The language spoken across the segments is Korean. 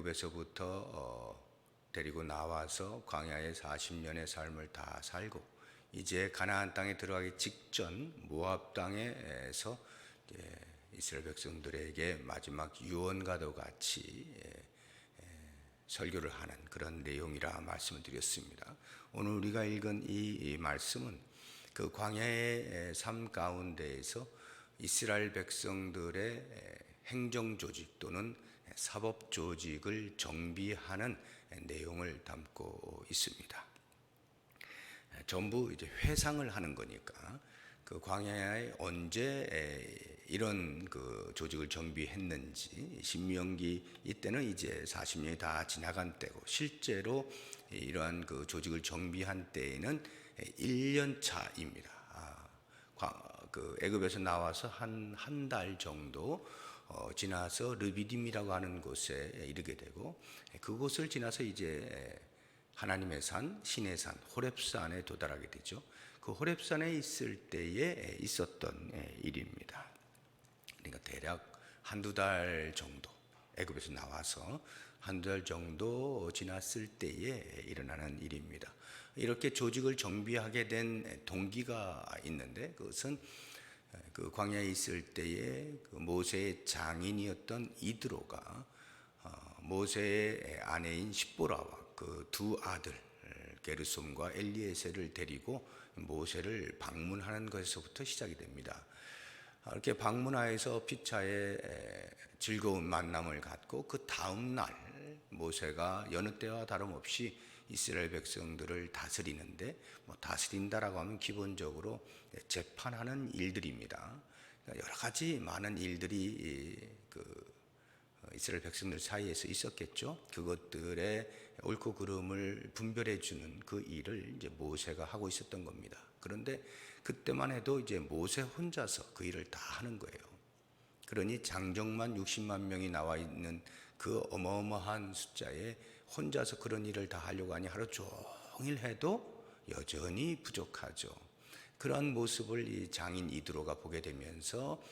애굽에서부터 데리고 나와서 광야의 40년의 삶을 다 살고 이제 가나안 땅에 들어가기 직전 모압 땅에서 이스라엘 백성들에게 마지막 유언과도 같이 설교를 하는 그런 내용이라 말씀을 드렸습니다. 오늘 우리가 읽은 이 말씀은 그 광야의 삶 가운데에서 이스라엘 백성들의 행정 조직 또는 사법 조직을 정비하는 내용을 담고 있습니다. 전부 이제 회상을 하는 거니까 그 광야에 언제 이런 그 조직을 정비했는지, 신명기 이때는 이제 40년이 다 지나간 때고 실제로 이러한 그 조직을 정비한 때에는 1년 차입니다. 그 애굽에서 나와서 한 달 정도 지나서 르비딤이라고 하는 곳에 이르게 되고, 그곳을 지나서 이제 하나님의 산, 신의 산, 호렙산에 도달하게 되죠. 그 호렙산에 있을 때에 있었던 일입니다. 그러니까 대략 한두 달 정도, 애굽에서 나와서 한두 달 정도 지났을 때에 일어나는 일입니다. 이렇게 조직을 정비하게 된 동기가 있는데, 그것은 그 광야에 있을 때에 그 모세의 장인이었던 이드로가 모세의 아내인 십보라와 그 두 아들 게르솜과 엘리에셀을 데리고 모세를 방문하는 것에서부터 시작이 됩니다. 이렇게 방문하여서 피차에 즐거운 만남을 갖고 그 다음 날 모세가 여느 때와 다름없이 이스라엘 백성들을 다스리는데, 다스린다라고 하면 기본적으로 재판하는 일들입니다. 여러 가지 많은 일들이 이스라엘 백성들 사이에서 있었겠죠. 그것들의 옳고 그름을 분별해 주는 그 일을 이제 모세가 하고 있었던 겁니다. 그런데 그때만 해도 이제 모세 혼자서 그 일을 다 하는 거예요. 그러니 장정만 60만 명이 나와 있는 그 어마어마한 숫자에 혼자서 그런 일을 다 하려고 하니 하루 종일 해도 여전히 부족하죠. 그러한 모습을 이 장인 이드로가 보게 되면서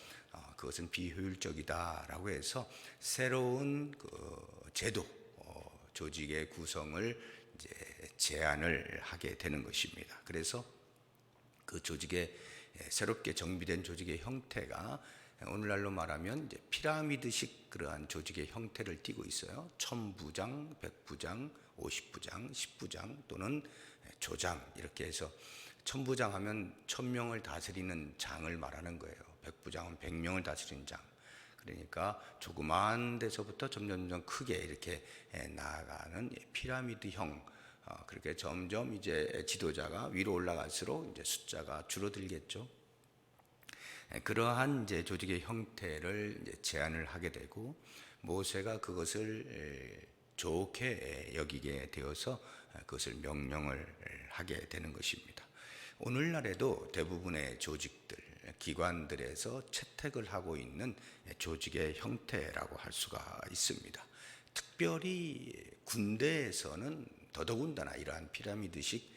그것은 비효율적이다라고 해서 새로운 그 제도, 조직의 구성을 이제 제안을 하게 되는 것입니다. 그래서 그 조직의 새롭게 정비된 조직의 형태가 오늘날로 말하면 이제 피라미드식 그러한 조직의 형태를 띠고 있어요. 1000부장, 100부장, 50부장, 10부장 또는 조장, 이렇게 해서 1000부장 하면 1000명을 다스리는 장을 말하는 거예요. 100부장은 100명을 다스리는 장. 그러니까 조그마한 데서부터 점점 크게 이렇게 나아가는 피라미드형, 그렇게 점점 이제 지도자가 위로 올라갈수록 이제 숫자가 줄어들겠죠. 그러한 이제 조직의 형태를 이제 제안을 하게 되고, 모세가 그것을 좋게 여기게 되어서 그것을 명령을 하게 되는 것입니다. 오늘날에도 대부분의 조직들, 기관들에서 채택을 하고 있는 조직의 형태라고 할 수가 있습니다. 특별히 군대에서는 더더군다나 이러한 피라미드식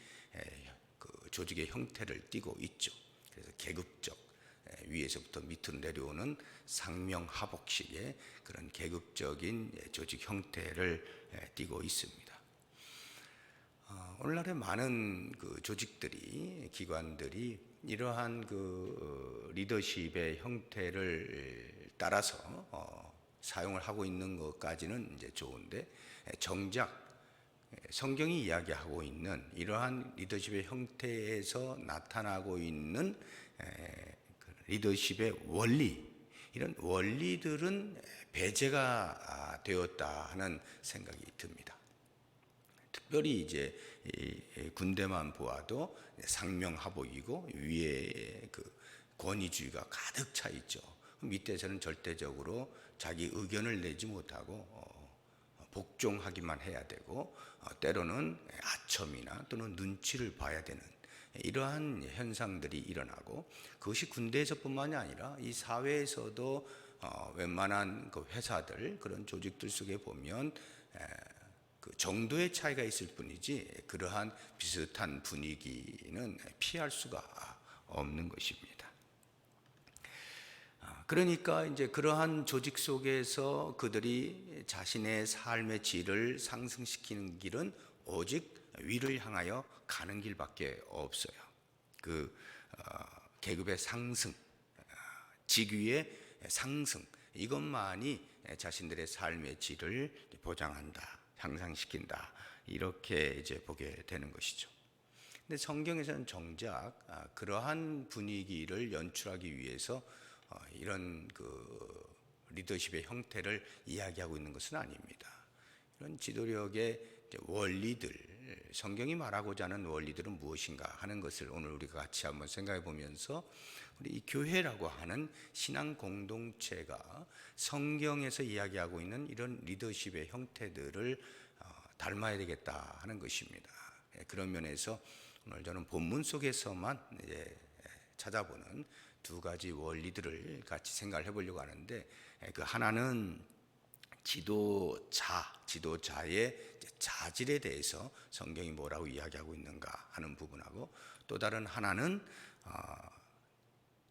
그 조직의 형태를 띠고 있죠. 그래서 계급적, 위에서부터 밑으로 내려오는 상명하복식의 그런 계급적인 조직 형태를 띠고 있습니다. 오늘날의 많은 그 조직들이, 기관들이 이러한 그 리더십의 형태를 따라서 사용을 하고 있는 것까지는 이제 좋은데, 정작 성경이 이야기하고 있는 이러한 리더십의 형태에서 나타나고 있는 리더십의 원리, 이런 원리들은 배제가 되었다 하는 생각이 듭니다. 특별히 이제 군대만 보아도 상명하복이고 위에 그 권위주의가 가득 차 있죠. 밑에서는 절대적으로 자기 의견을 내지 못하고 복종하기만 해야 되고, 때로는 아첨이나 또는 눈치를 봐야 되는 이러한 현상들이 일어나고, 그것이 군대에서뿐만이 아니라 이 사회에서도 웬만한 그 회사들, 그런 조직들 속에 보면 그 정도의 차이가 있을 뿐이지 그러한 비슷한 분위기는 피할 수가 없는 것입니다. 그러니까 이제 그러한 조직 속에서 그들이 자신의 삶의 질을 상승시키는 길은 오직 위를 향하여 가는 길밖에 없어요. 그 계급의 상승, 직위의 상승, 이것만이 자신들의 삶의 질을 보장한다, 향상시킨다, 이렇게 이제 보게 되는 것이죠. 근데 성경에서는 정작 그러한 분위기를 연출하기 위해서 이런 그 리더십의 형태를 이야기하고 있는 것은 아닙니다. 이런 지도력의 원리들, 성경이 말하고자 하는 원리들은 무엇인가 하는 것을 오늘 우리가 같이 한번 생각해 보면서 우리 이 교회라고 하는 신앙 공동체가 성경에서 이야기하고 있는 이런 리더십의 형태들을 닮아야 되겠다 하는 것입니다. 그런 면에서 오늘 저는 본문 속에서만 이제 찾아보는 두 가지 원리들을 같이 생각을 해보려고 하는데, 그 하나는 지도자의 자질에 대해서 성경이 뭐라고 이야기하고 있는가 하는 부분하고, 또 다른 하나는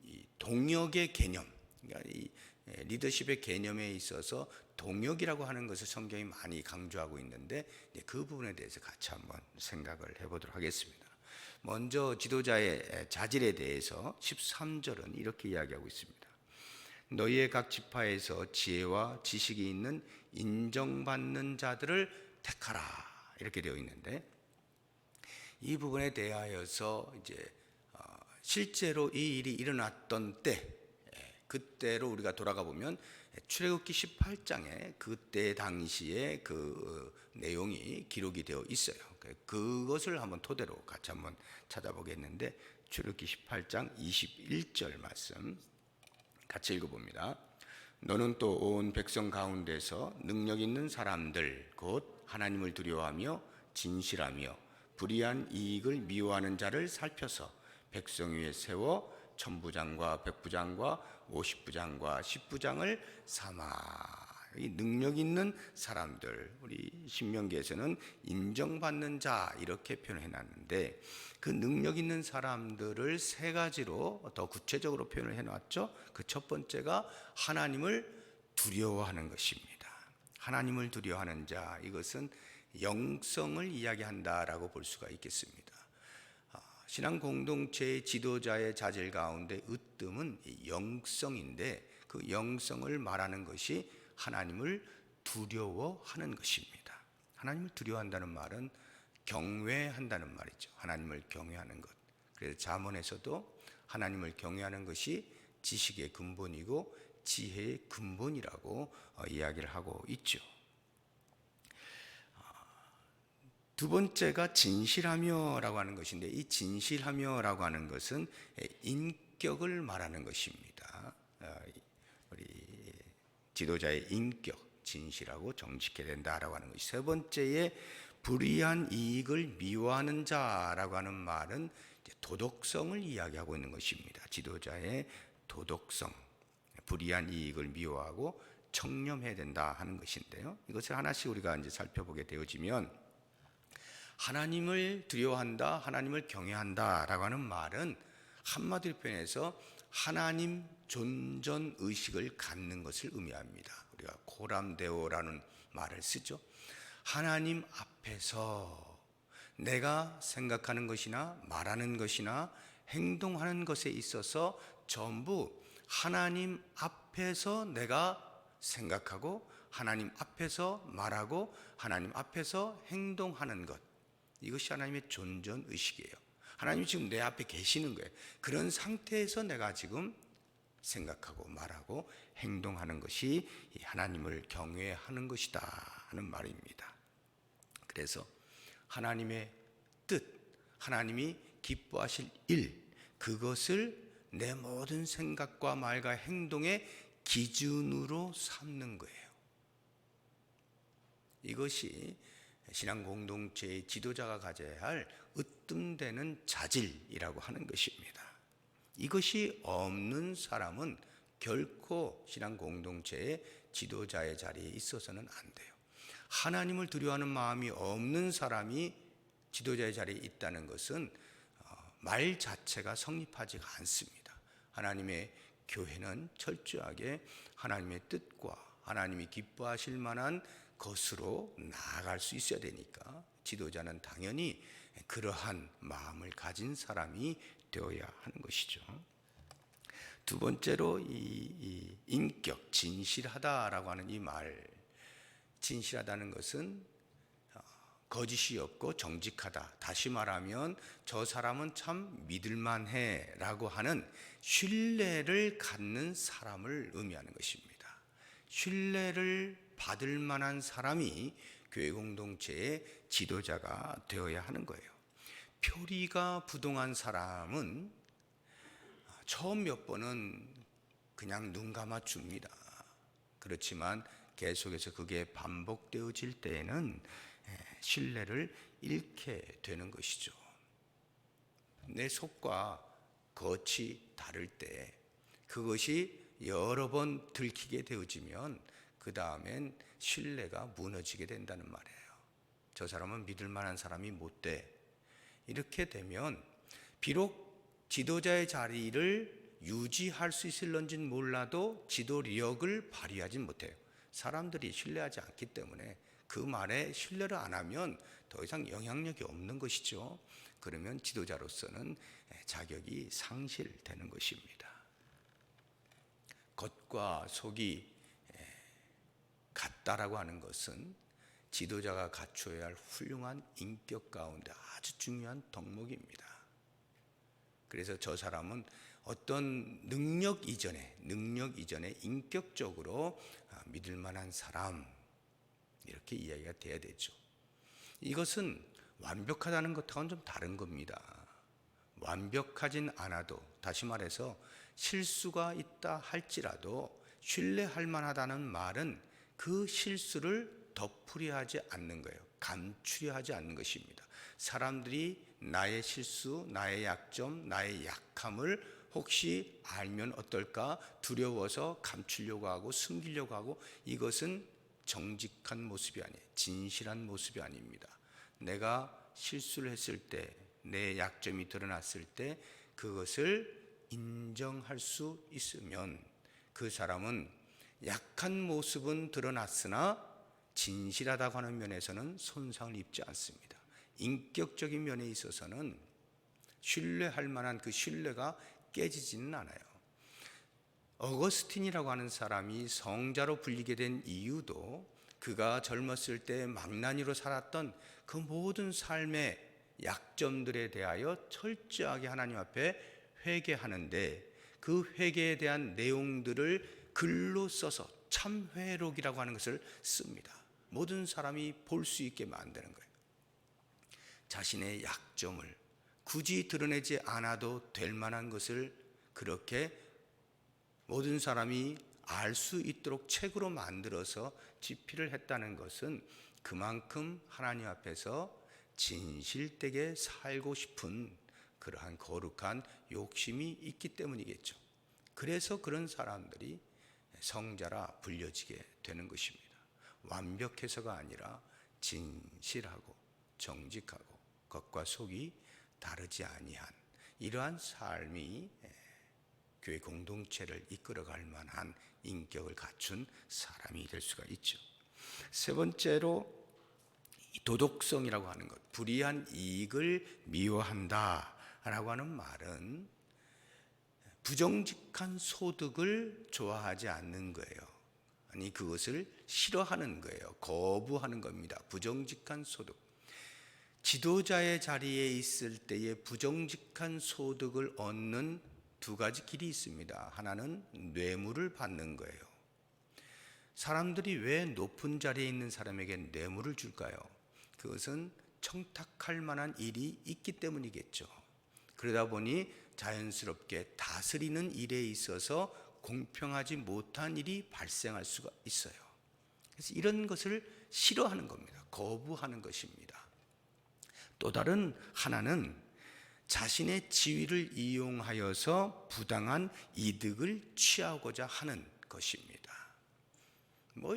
이 동역의 개념, 그러니까 이 리더십의 개념에 있어서 동역이라고 하는 것을 성경이 많이 강조하고 있는데, 그 부분에 대해서 같이 한번 생각을 해보도록 하겠습니다. 먼저 지도자의 자질에 대해서 13절은 이렇게 이야기하고 있습니다. 너희의 각 지파에서 지혜와 지식이 있는 인정받는 자들을 택하라, 이렇게 되어 있는데, 이 부분에 대하여서 이제 실제로 이 일이 일어났던 때, 그때로 우리가 돌아가 보면 출애굽기 18장에 그때 당시에 그 내용이 기록이 되어 있어요. 그것을 한번 토대로 같이 한번 찾아보겠는데, 출애굽기 18장 21절 말씀 같이 읽어봅니다. 너는 또 온 백성 가운데서 능력 있는 사람들 곧 하나님을 두려워하며 진실하며 불의한 이익을 미워하는 자를 살펴서 백성 위에 세워 천부장과 백부장과 50부장과 10부장을 삼아. 이 능력 있는 사람들, 우리 신명기에서는 인정받는 자 이렇게 표현해 놨는데, 그 능력 있는 사람들을 세 가지로 더 구체적으로 표현을 해 놨죠. 그 첫 번째가 하나님을 두려워하는 것입니다. 하나님을 두려워하는 자, 이것은 영성을 이야기한다라고 볼 수가 있겠습니다. 신앙 공동체의 지도자의 자질 가운데 으뜸은 영성인데, 그 영성을 말하는 것이 하나님을 두려워하는 것입니다. 하나님을 두려워한다는 말은 경외한다는 말이죠. 하나님을 경외하는 것. 그래서 잠언에서도 하나님을 경외하는 것이 지식의 근본이고 지혜의 근본이라고 이야기를 하고 있죠. 두 번째가 진실하며라고 하는 것인데, 이 진실하며라고 하는 것은 인격을 말하는 것입니다. 우리 지도자의 인격, 진실하고 정직해야 된다라고 하는 것이. 세 번째에 불의한 이익을 미워하는 자라고 하는 말은 도덕성을 이야기하고 있는 것입니다. 지도자의 도덕성, 불의한 이익을 미워하고 청렴해야 된다 하는 것인데요. 이것을 하나씩 우리가 이제 살펴보게 되어지면, 하나님을 두려워한다, 하나님을 경외한다라고 하는 말은 한마디로 표현해서 하나님 존전 의식을 갖는 것을 의미합니다. 우리가 코람데오라는 말을 쓰죠. 하나님 앞에서 내가 생각하는 것이나 말하는 것이나 행동하는 것에 있어서 전부 하나님 앞에서 내가 생각하고 하나님 앞에서 말하고 하나님 앞에서 행동하는 것, 이것이 하나님의 존전 의식이에요. 하나님이 지금 내 앞에 계시는 거예요. 그런 상태에서 내가 지금 생각하고 말하고 행동하는 것이 하나님을 경외하는 것이다 하는 말입니다. 그래서 하나님의 뜻, 하나님이 기뻐하실 일, 그것을 내 모든 생각과 말과 행동의 기준으로 삼는 거예요. 이것이 신앙 공동체의 지도자가 가져야 할 으뜸되는 자질이라고 하는 것입니다. 이것이 없는 사람은 결코 신앙 공동체의 지도자의 자리에 있어서는 안 돼요. 하나님을 두려워하는 마음이 없는 사람이 지도자의 자리에 있다는 것은 말 자체가 성립하지가 않습니다. 하나님의 교회는 철저하게 하나님의 뜻과 하나님이 기뻐하실 만한 것으로 나아갈 수 있어야 되니까 지도자는 당연히 그러한 마음을 가진 사람이 되어야 하는 것이죠. 두 번째로 이 인격, 진실하다라고 하는 이 말, 진실하다는 것은 거짓이 없고 정직하다. 다시 말하면 저 사람은 참 믿을만해 라고 하는 신뢰를 갖는 사람을 의미하는 것입니다. 신뢰를 받을 만한 사람이 교회 공동체의 지도자가 되어야 하는 거예요. 표리가 부동한 사람은 처음 몇 번은 그냥 눈 감아 줍니다. 그렇지만 계속해서 그게 반복되어질 때에는 신뢰를 잃게 되는 것이죠. 내 속과 겉이 다를 때 그것이 여러 번 들키게 되어지면 그 다음엔 신뢰가 무너지게 된다는 말이에요. 저 사람은 믿을 만한 사람이 못 돼. 이렇게 되면 비록 지도자의 자리를 유지할 수 있을런지는 몰라도 지도력을 발휘하지 못해요. 사람들이 신뢰하지 않기 때문에 그 말에 신뢰를 안 하면 더 이상 영향력이 없는 것이죠. 그러면 지도자로서는 자격이 상실되는 것입니다. 겉과 속이 같다라고 하는 것은 지도자가 갖추어야 할 훌륭한 인격 가운데 아주 중요한 덕목입니다. 그래서 저 사람은 어떤 능력 이전에 인격적으로 믿을 만한 사람, 이렇게 이야기가 돼야 되죠. 이것은 완벽하다는 것하고는 좀 다른 겁니다. 완벽하진 않아도, 다시 말해서 실수가 있다 할지라도 신뢰할 만하다는 말은 그 실수를 덮으려 하지 않는 거예요. 감추려 하지 않는 것입니다. 사람들이 나의 실수, 나의 약점, 나의 약함을 혹시 알면 어떨까 두려워서 감추려고 하고 숨기려고 하고, 이것은 정직한 모습이 아니에요. 진실한 모습이 아닙니다. 내가 실수를 했을 때, 내 약점이 드러났을 때 그것을 인정할 수 있으면 그 사람은 약한 모습은 드러났으나 진실하다고 하는 면에서는 손상을 입지 않습니다. 인격적인 면에 있어서는 신뢰할 만한 그 신뢰가 깨지지는 않아요. 어거스틴이라고 하는 사람이 성자로 불리게 된 이유도 그가 젊었을 때 망나니로 살았던 그 모든 삶의 약점들에 대하여 철저하게 하나님 앞에 회개하는데, 그 회개에 대한 내용들을 글로 써서 참회록이라고 하는 것을 씁니다. 모든 사람이 볼 수 있게 만드는 거예요. 자신의 약점을 굳이 드러내지 않아도 될 만한 것을 그렇게 모든 사람이 알 수 있도록 책으로 만들어서 집필을 했다는 것은 그만큼 하나님 앞에서 진실되게 살고 싶은 그러한 거룩한 욕심이 있기 때문이겠죠. 그래서 그런 사람들이 성자라 불려지게 되는 것입니다. 완벽해서가 아니라 진실하고 정직하고 겉과 속이 다르지 아니한 이러한 삶이 교회 공동체를 이끌어갈 만한 인격을 갖춘 사람이 될 수가 있죠. 세 번째로 도덕성이라고 하는 것, 불이한 이익을 미워한다라고 하는 말은 부정직한 소득을 좋아하지 않는 거예요. 아니, 그것을 싫어하는 거예요. 거부하는 겁니다. 부정직한 소득. 지도자의 자리에 있을 때에 부정직한 소득을 얻는 두 가지 길이 있습니다. 하나는 뇌물을 받는 거예요. 사람들이 왜 높은 자리에 있는 사람에게 뇌물을 줄까요? 그것은 청탁할 만한 일이 있기 때문이겠죠. 그러다 보니 자연스럽게 다스리는 일에 있어서 공평하지 못한 일이 발생할 수가 있어요. 그래서 이런 것을 싫어하는 겁니다. 거부하는 것입니다. 또 다른 하나는 자신의 지위를 이용하여서 부당한 이득을 취하고자 하는 것입니다.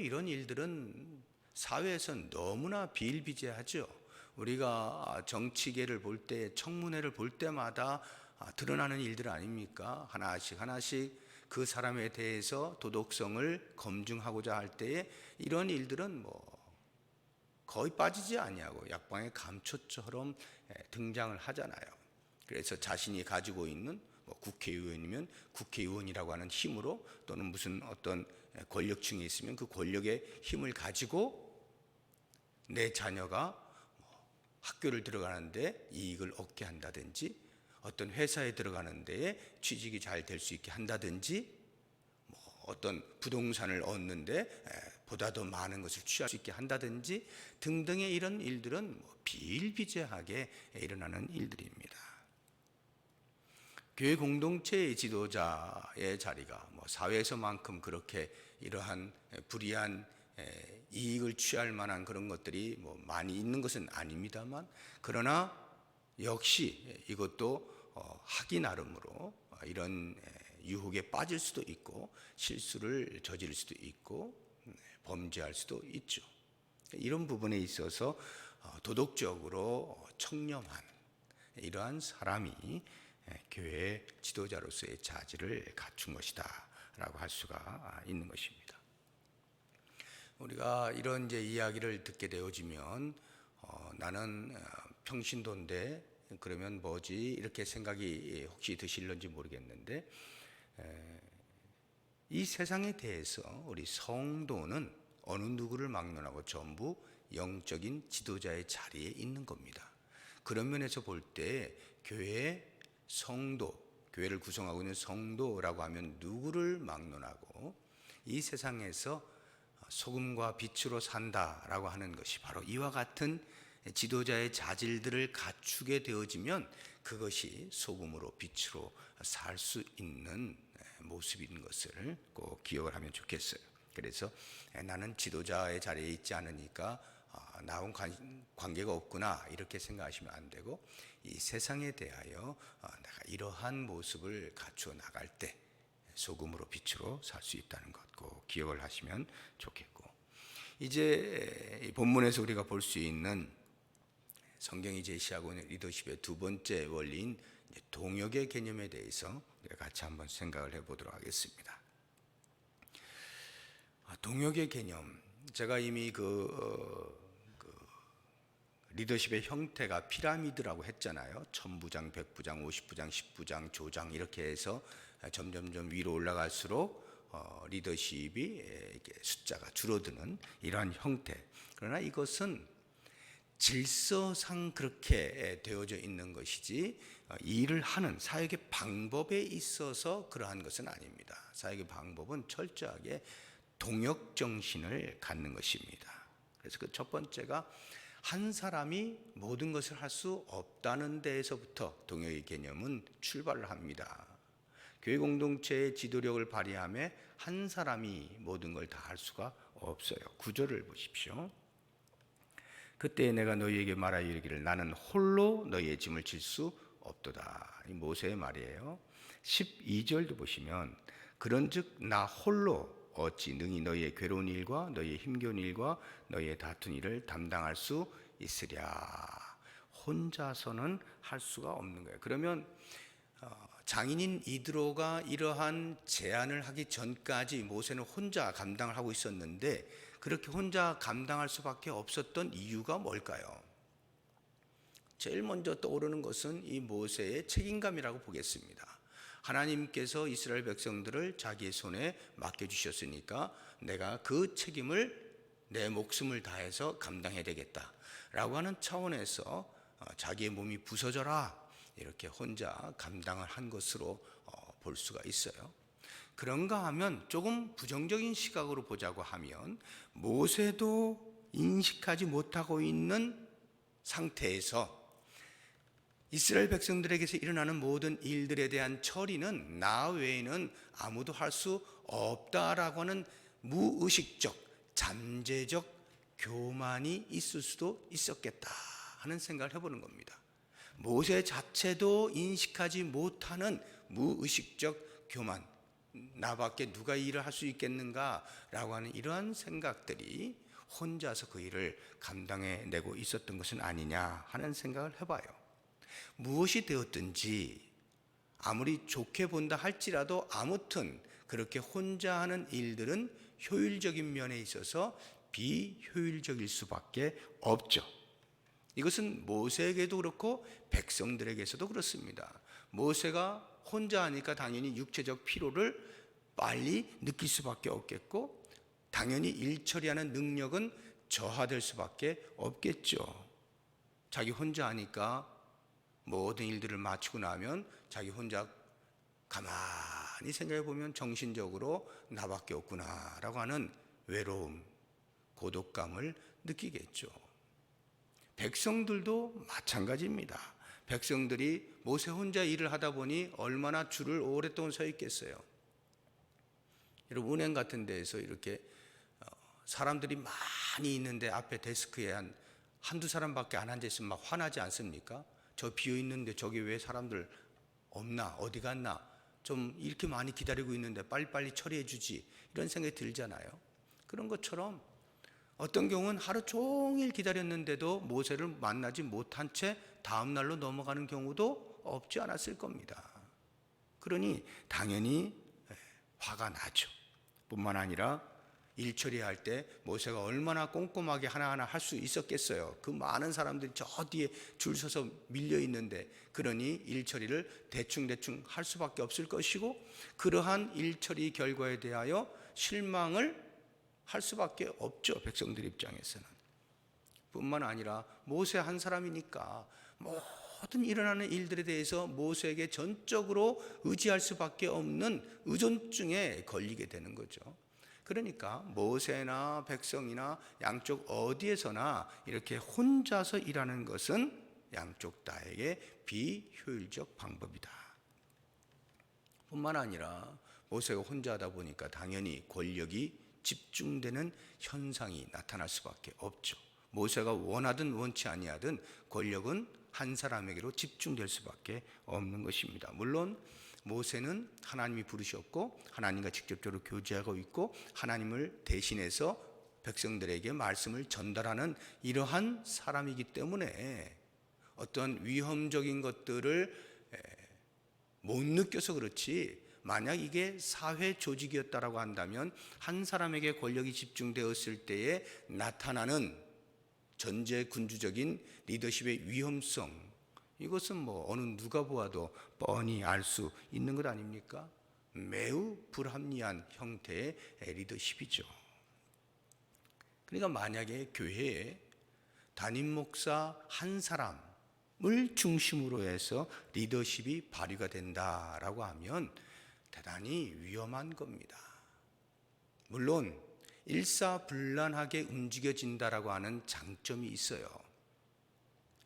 이런 일들은 사회에서 너무나 비일비재하죠. 우리가 정치계를 볼 때, 청문회를 볼 때마다 드러나는 일들 아닙니까? 하나씩 그 사람에 대해서 도덕성을 검증하고자 할 때에 이런 일들은 거의 빠지지 아니하고 약방의 감초처럼 등장을 하잖아요. 그래서 자신이 가지고 있는 국회의원이면 국회의원이라고 하는 힘으로, 또는 무슨 어떤 권력층에 있으면 그 권력의 힘을 가지고 내 자녀가 학교를 들어가는데 이익을 얻게 한다든지, 어떤 회사에 들어가는 데에 취직이 잘 될 수 있게 한다든지, 어떤 부동산을 얻는데 보다 더 많은 것을 취할 수 있게 한다든지 등등의 이런 일들은 비일비재하게 일어나는 일들입니다. 교회 공동체의 지도자의 자리가 사회에서만큼 그렇게 이러한 불이한 이익을 취할 만한 그런 것들이 많이 있는 것은 아닙니다만, 그러나 역시 이것도 하기 나름으로 이런 유혹에 빠질 수도 있고 실수를 저지를 수도 있고 범죄할 수도 있죠. 이런 부분에 있어서 도덕적으로 청렴한 이러한 사람이 교회 지도자로서의 자질을 갖춘 것이다 라고 할 수가 있는 것입니다. 우리가 이런 이야기를 듣게 되어지면 나는 평신도인데 그러면 뭐지 이렇게 생각이 혹시 드실런지 모르겠는데, 이 세상에 대해서 우리 성도는 어느 누구를 막론하고 전부 영적인 지도자의 자리에 있는 겁니다. 그런 면에서 볼 때 교회의 성도, 교회를 구성하고 있는 성도라고 하면 누구를 막론하고 이 세상에서 소금과 빛으로 산다라고 하는 것이 바로 이와 같은 지도자의 자질들을 갖추게 되어지면 그것이 소금으로 빛으로 살 수 있는 모습인 것을 꼭 기억을 하면 좋겠어요. 그래서 나는 지도자의 자리에 있지 않으니까 나하고는 관계가 없구나 이렇게 생각하시면 안 되고, 이 세상에 대하여 내가 이러한 모습을 갖추어 나갈 때 소금으로 빛으로 살 수 있다는 것 꼭 기억을 하시면 좋겠고, 이제 본문에서 우리가 볼 수 있는 성경이 제시하고 있는 리더십의 두 번째 원리인 동역의 개념에 대해서 우리가 같이 한번 생각을 해보도록 하겠습니다. 동역의 개념, 제가 이미 리더십의 형태가 피라미드라고 했잖아요. 1000부장, 100부장, 50부장, 10부장, 조장 이렇게 해서 점점점 위로 올라갈수록 리더십이 이렇게 숫자가 줄어드는 이러한 형태. 그러나 이것은 질서상 그렇게 되어져 있는 것이지 일을 하는 사역의 방법에 있어서 그러한 것은 아닙니다. 사역의 방법은 철저하게 동역 정신을 갖는 것입니다. 그래서 그 첫 번째가 한 사람이 모든 것을 할 수 없다는 데에서부터 동역의 개념은 출발을 합니다. 교회 공동체의 지도력을 발휘하며 한 사람이 모든 걸 다 할 수가 없어요. 구절을 보십시오. 그때 내가 너희에게 말하여 이르기를 나는 홀로 너희의 짐을 질 수 없도다. 이 모세의 말이에요. 12절도 보시면 그런즉 나 홀로 어찌 능히 너희의 괴로운 일과 너희의 힘겨운 일과 너희의 다툰 일을 담당할 수 있으랴. 혼자서는 할 수가 없는 거예요. 그러면 장인인 이드로가 이러한 제안을 하기 전까지 모세는 혼자 감당을 하고 있었는데, 그렇게 혼자 감당할 수밖에 없었던 이유가 뭘까요? 제일 먼저 떠오르는 것은 이 모세의 책임감이라고 보겠습니다. 하나님께서 이스라엘 백성들을 자기의 손에 맡겨주셨으니까 내가 그 책임을 내 목숨을 다해서 감당해야 되겠다라고 하는 차원에서 자기의 몸이 부서져라 이렇게 혼자 감당을 한 것으로 볼 수가 있어요. 그런가 하면 조금 부정적인 시각으로 보자고 하면 모세도 인식하지 못하고 있는 상태에서 이스라엘 백성들에게서 일어나는 모든 일들에 대한 처리는 나 외에는 아무도 할 수 없다라고 하는 무의식적, 잠재적 교만이 있을 수도 있었겠다 하는 생각을 해보는 겁니다. 모세 자체도 인식하지 못하는 무의식적 교만, 나밖에 누가 이 일을 할 수 있겠는가라고 하는 이러한 생각들이 혼자서 그 일을 감당해내고 있었던 것은 아니냐 하는 생각을 해봐요. 무엇이 되었든지 아무리 좋게 본다 할지라도 아무튼 그렇게 혼자 하는 일들은 효율적인 면에 있어서 비효율적일 수밖에 없죠. 이것은 모세에게도 그렇고 백성들에게서도 그렇습니다. 모세가 혼자 하니까 당연히 육체적 피로를 빨리 느낄 수밖에 없겠고, 당연히 일 처리하는 능력은 저하될 수밖에 없겠죠. 자기 혼자 하니까 모든 일들을 마치고 나면 자기 혼자 가만히 생각해 보면 정신적으로 나밖에 없구나라고 하는 외로움, 고독감을 느끼겠죠. 백성들도 마찬가지입니다. 백성들이 모세 혼자 일을 하다 보니 얼마나 줄을 오랫동안 서 있겠어요. 여러분, 은행 같은 데에서 이렇게 사람들이 많이 있는데 앞에 데스크에 한두 사람밖에 안 앉아 있으면 막 화나지 않습니까? 저 비어 있는데 저기 왜 사람들 없나? 어디 갔나? 좀 이렇게 많이 기다리고 있는데 빨리빨리 처리해 주지, 이런 생각이 들잖아요. 그런 것처럼 어떤 경우는 하루 종일 기다렸는데도 모세를 만나지 못한 채 다음 날로 넘어가는 경우도 없지 않았을 겁니다. 그러니 당연히 화가 나죠. 뿐만 아니라 일 처리할 때 모세가 얼마나 꼼꼼하게 하나하나 할 수 있었겠어요. 그 많은 사람들이 저 뒤에 줄 서서 밀려 있는데, 그러니 일 처리를 대충대충 할 수밖에 없을 것이고, 그러한 일 처리 결과에 대하여 실망을 할 수밖에 없죠. 백성들 입장에서는. 뿐만 아니라 모세 한 사람이니까 모든 일어나는 일들에 대해서 모세에게 전적으로 의지할 수밖에 없는 의존증에 걸리게 되는 거죠. 그러니까 모세나 백성이나 양쪽 어디에서나 이렇게 혼자서 일하는 것은 양쪽 다에게 비효율적 방법이다. 뿐만 아니라 모세가 혼자 하다 보니까 당연히 권력이 집중되는 현상이 나타날 수밖에 없죠. 모세가 원하든 원치 아니하든 권력은 한 사람에게로 집중될 수밖에 없는 것입니다. 물론 모세는 하나님이 부르셨고 하나님과 직접적으로 교제하고 있고 하나님을 대신해서 백성들에게 말씀을 전달하는 이러한 사람이기 때문에 어떤 위험적인 것들을 못 느껴서 그렇지, 만약 이게 사회 조직이었다라고 한다면 한 사람에게 권력이 집중되었을 때에 나타나는 전제군주적인 리더십의 위험성, 이것은 어느 누가 보아도 뻔히 알 수 있는 것 아닙니까? 매우 불합리한 형태의 리더십이죠. 그러니까 만약에 교회에 담임 목사 한 사람을 중심으로 해서 리더십이 발휘가 된다라고 하면 대단히 위험한 겁니다. 물론 일사불란하게 움직여진다라고 하는 장점이 있어요.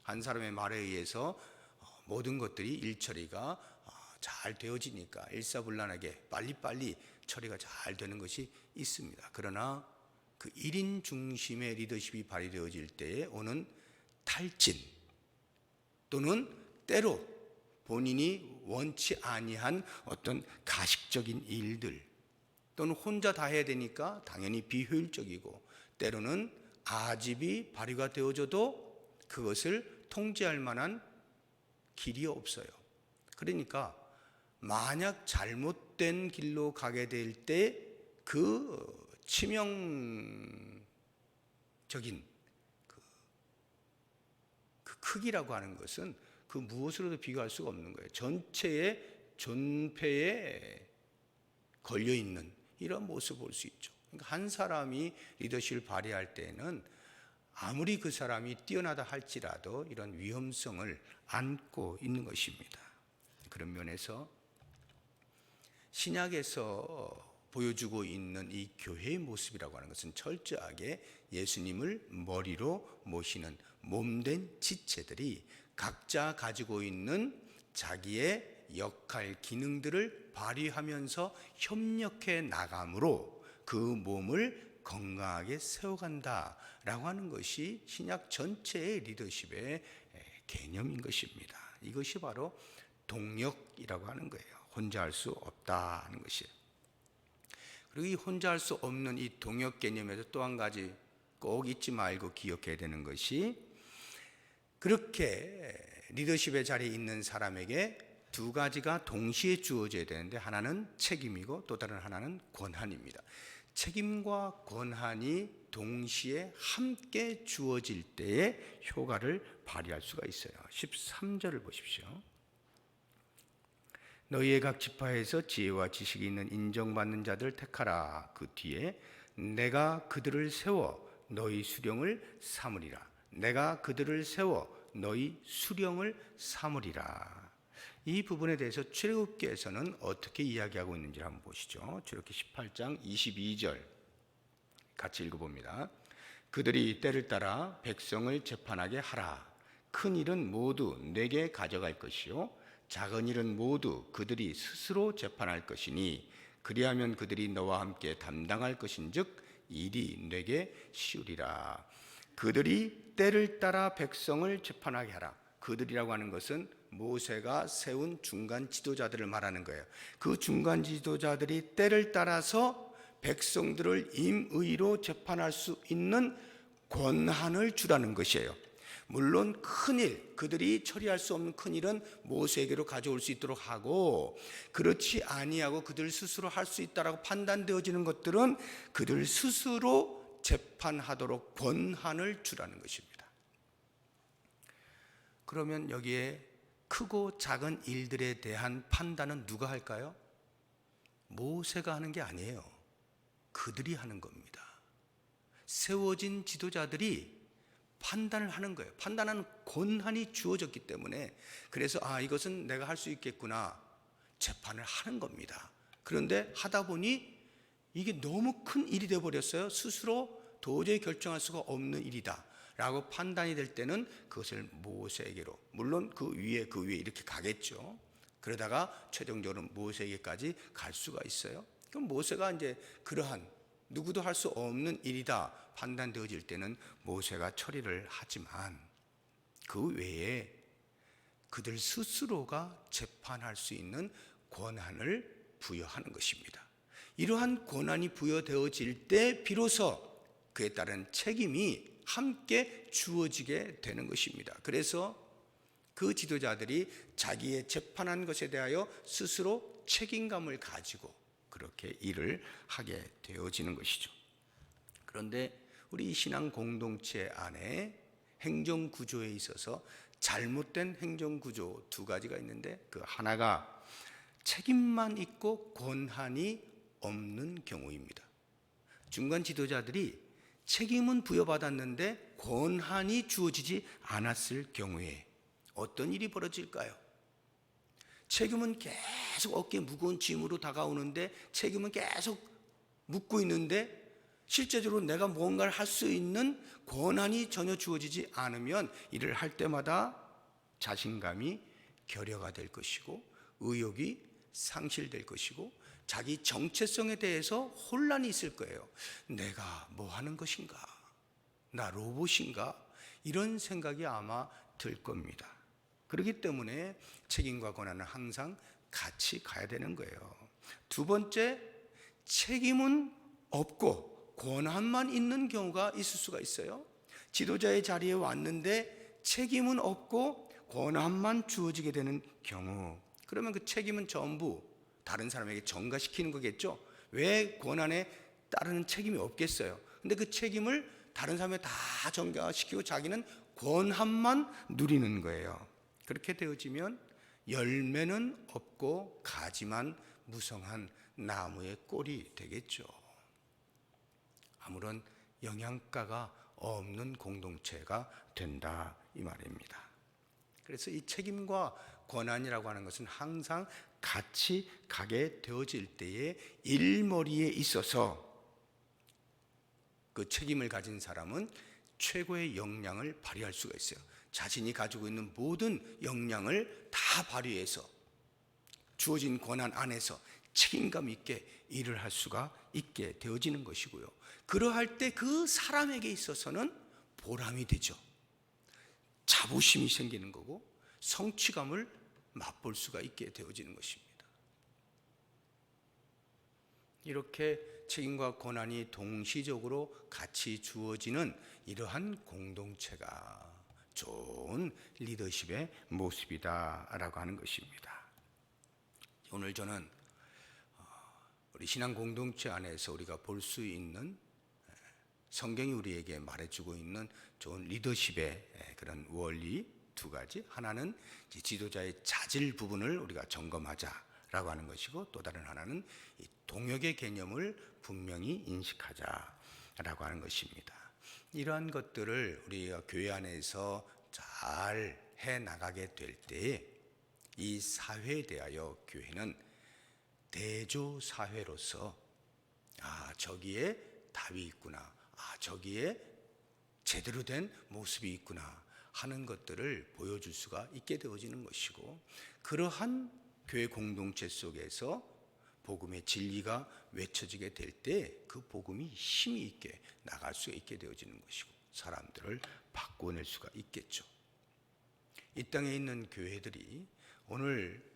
한 사람의 말에 의해서 모든 것들이 일처리가 잘 되어지니까 일사불란하게 빨리빨리 처리가 잘 되는 것이 있습니다. 그러나 그 1인 중심의 리더십이 발휘되어질 때에 오는 탈진, 또는 때로 본인이 원치 아니한 어떤 가식적인 일들, 또는 혼자 다 해야 되니까 당연히 비효율적이고, 때로는 아집이 발휘가 되어져도 그것을 통제할 만한 길이 없어요. 그러니까 만약 잘못된 길로 가게 될 때 그 치명적인 그 크기라고 하는 것은 그 무엇으로도 비교할 수가 없는 거예요. 전체의 존폐에 걸려있는 이런 모습을 볼 수 있죠. 그러니까 한 사람이 리더십을 발휘할 때는 아무리 그 사람이 뛰어나다 할지라도 이런 위험성을 안고 있는 것입니다. 그런 면에서 신약에서 보여주고 있는 이 교회의 모습이라고 하는 것은 철저하게 예수님을 머리로 모시는 몸된 지체들이 각자 가지고 있는 자기의 역할, 기능들을 발휘하면서 협력해 나감으로 그 몸을 건강하게 세워간다라고 하는 것이 신약 전체의 리더십의 개념인 것입니다. 이것이 바로 동력이라고 하는 거예요. 혼자 할 수 없다는 것이에요. 그리고 이 혼자 할 수 없는 이 동역 개념에서 또 한 가지 꼭 잊지 말고 기억해야 되는 것이, 그렇게 리더십의 자리에 있는 사람에게 두 가지가 동시에 주어져야 되는데 하나는 책임이고 또 다른 하나는 권한입니다. 책임과 권한이 동시에 함께 주어질 때에 효과를 발휘할 수가 있어요. 13절을 보십시오. 너희의 각 지파에서 지혜와 지식이 있는 인정받는 자들 택하라. 그 뒤에 내가 그들을 세워 너희 수령을 삼으리라. 내가 그들을 세워 너희 수령을 삼으리라. 이 부분에 대해서 출애굽기에서는 어떻게 이야기하고 있는지 한번 보시죠. 출애굽기 18장 22절 같이 읽어봅니다. 그들이 때를 따라 백성을 재판하게 하라. 큰 일은 모두 내게 가져갈 것이요 작은 일은 모두 그들이 스스로 재판할 것이니 그리하면 그들이 너와 함께 담당할 것인즉 일이 내게 쉬우리라. 그들이 때를 따라 백성을 재판하게 하라. 그들이라고 하는 것은 모세가 세운 중간 지도자들을 말하는 거예요. 그 중간 지도자들이 때를 따라서 백성들을 임의로 재판할 수 있는 권한을 주라는 것이에요. 물론 큰일, 그들이 처리할 수 없는 큰일은 모세에게로 가져올 수 있도록 하고, 그렇지 아니하고 그들 스스로 할 수 있다라고 판단되어지는 것들은 그들 스스로 재판하도록 권한을 주라는 것입니다. 그러면 여기에 크고 작은 일들에 대한 판단은 누가 할까요? 모세가 하는 게 아니에요. 그들이 하는 겁니다. 세워진 지도자들이 판단을 하는 거예요. 판단하는 권한이 주어졌기 때문에, 그래서 이것은 내가 할 수 있겠구나 재판을 하는 겁니다. 그런데 하다 보니 이게 너무 큰 일이 되어버렸어요. 스스로 도저히 결정할 수가 없는 일이다 라고 판단이 될 때는 그것을 모세에게로, 물론 그 위에 이렇게 가겠죠. 그러다가 최종적으로 모세에게까지 갈 수가 있어요. 그럼 모세가 이제 그러한 누구도 할 수 없는 일이다 판단되어질 때는 모세가 처리를 하지만, 그 외에 그들 스스로가 재판할 수 있는 권한을 부여하는 것입니다. 이러한 권한이 부여되어질 때 비로소 그에 따른 책임이 함께 주어지게 되는 것입니다. 그래서 그 지도자들이 자기의 재판한 것에 대하여 스스로 책임감을 가지고 그렇게 일을 하게 되어지는 것이죠. 그런데 우리 신앙 공동체 안에 행정 구조에 있어서 잘못된 행정 구조 두 가지가 있는데, 그 하나가 책임만 있고 권한이 없는 경우입니다. 중간 지도자들이 책임은 부여받았는데 권한이 주어지지 않았을 경우에 어떤 일이 벌어질까요? 책임은 계속 어깨에 무거운 짐으로 다가오는데, 책임은 계속 묻고 있는데 실제적으로 내가 뭔가를 할 수 있는 권한이 전혀 주어지지 않으면 일을 할 때마다 자신감이 결여가 될 것이고 의욕이 상실될 것이고 자기 정체성에 대해서 혼란이 있을 거예요. 내가 뭐 하는 것인가? 나 로봇인가? 이런 생각이 아마 들 겁니다. 그렇기 때문에 책임과 권한은 항상 같이 가야 되는 거예요. 두 번째, 책임은 없고 권한만 있는 경우가 있을 수가 있어요. 지도자의 자리에 왔는데 책임은 없고 권한만 주어지게 되는 경우, 그러면 그 책임은 전부 다른 사람에게 전가시키는 거겠죠. 왜 권한에 따르는 책임이 없겠어요? 근데 그 책임을 다른 사람에게 다 전가시키고 자기는 권한만 누리는 거예요. 그렇게 되어지면 열매는 없고 가지만 무성한 나무의 꼴이 되겠죠. 아무런 영양가가 없는 공동체가 된다 이 말입니다. 그래서 이 책임과 권한이라고 하는 것은 항상 같이 가게 되어질 때에 일머리에 있어서 그 책임을 가진 사람은 최고의 역량을 발휘할 수가 있어요. 자신이 가지고 있는 모든 역량을 다 발휘해서 주어진 권한 안에서 책임감 있게 일을 할 수가 있게 되어지는 것이고요. 그러할 때 그 사람에게 있어서는 보람이 되죠. 자부심이 생기는 거고 성취감을 맛볼 수가 있게 되어지는 것입니다. 이렇게 책임과 권한이 동시적으로 같이 주어지는 이러한 공동체가 좋은 리더십의 모습이다라고 하는 것입니다. 오늘 저는 우리 신앙 공동체 안에서 우리가 볼 수 있는 성경이 우리에게 말해주고 있는 좋은 리더십의 그런 원리 두 가지. 하나는 지도자의 자질 부분을 우리가 점검하자라고 하는 것이고, 또 다른 하나는 이 동역의 개념을 분명히 인식하자라고 하는 것입니다. 이러한 것들을 우리가 교회 안에서 잘 해 나가게 될 때에 이 사회에 대하여 교회는 대조 사회로서 저기에 답이 있구나, 저기에 제대로 된 모습이 있구나 하는 것들을 보여줄 수가 있게 되어지는 것이고, 그러한 교회 공동체 속에서 복음의 진리가 외쳐지게 될 때 그 복음이 힘이 있게 나갈 수 있게 되어지는 것이고, 사람들을 바꿔낼 수가 있겠죠. 이 땅에 있는 교회들이 오늘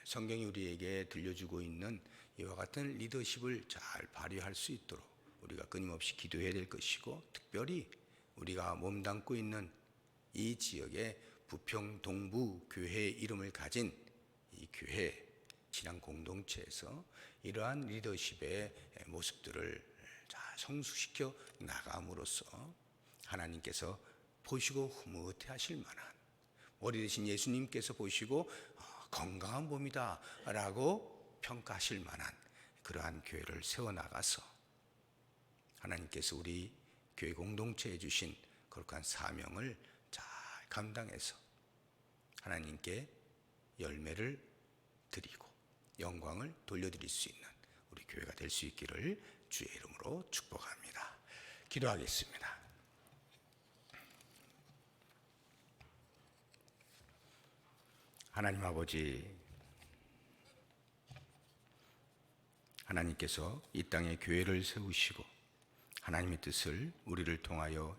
성경이 우리에게 들려주고 있는 이와 같은 리더십을 잘 발휘할 수 있도록 우리가 끊임없이 기도해야 될 것이고, 특별히 우리가 몸담고 있는 이 지역의 부평 동부 교회의 이름을 가진 이 교회 신앙 공동체에서 이러한 리더십의 모습들을 잘 성숙시켜 나감으로써 하나님께서 보시고 흐뭇해 하실 만한, 머리 대신 예수님께서 보시고 건강한 몸이다 라고 평가하실 만한 그러한 교회를 세워나가서 하나님께서 우리 교회 공동체에 주신 거룩한 사명을 잘 감당해서 하나님께 열매를 드리고 영광을 돌려드릴 수 있는 우리 교회가 될 수 있기를 주의 이름으로 축복합니다. 기도하겠습니다. 하나님 아버지, 하나님께서 이 땅에 교회를 세우시고 하나님의 뜻을 우리를 통하여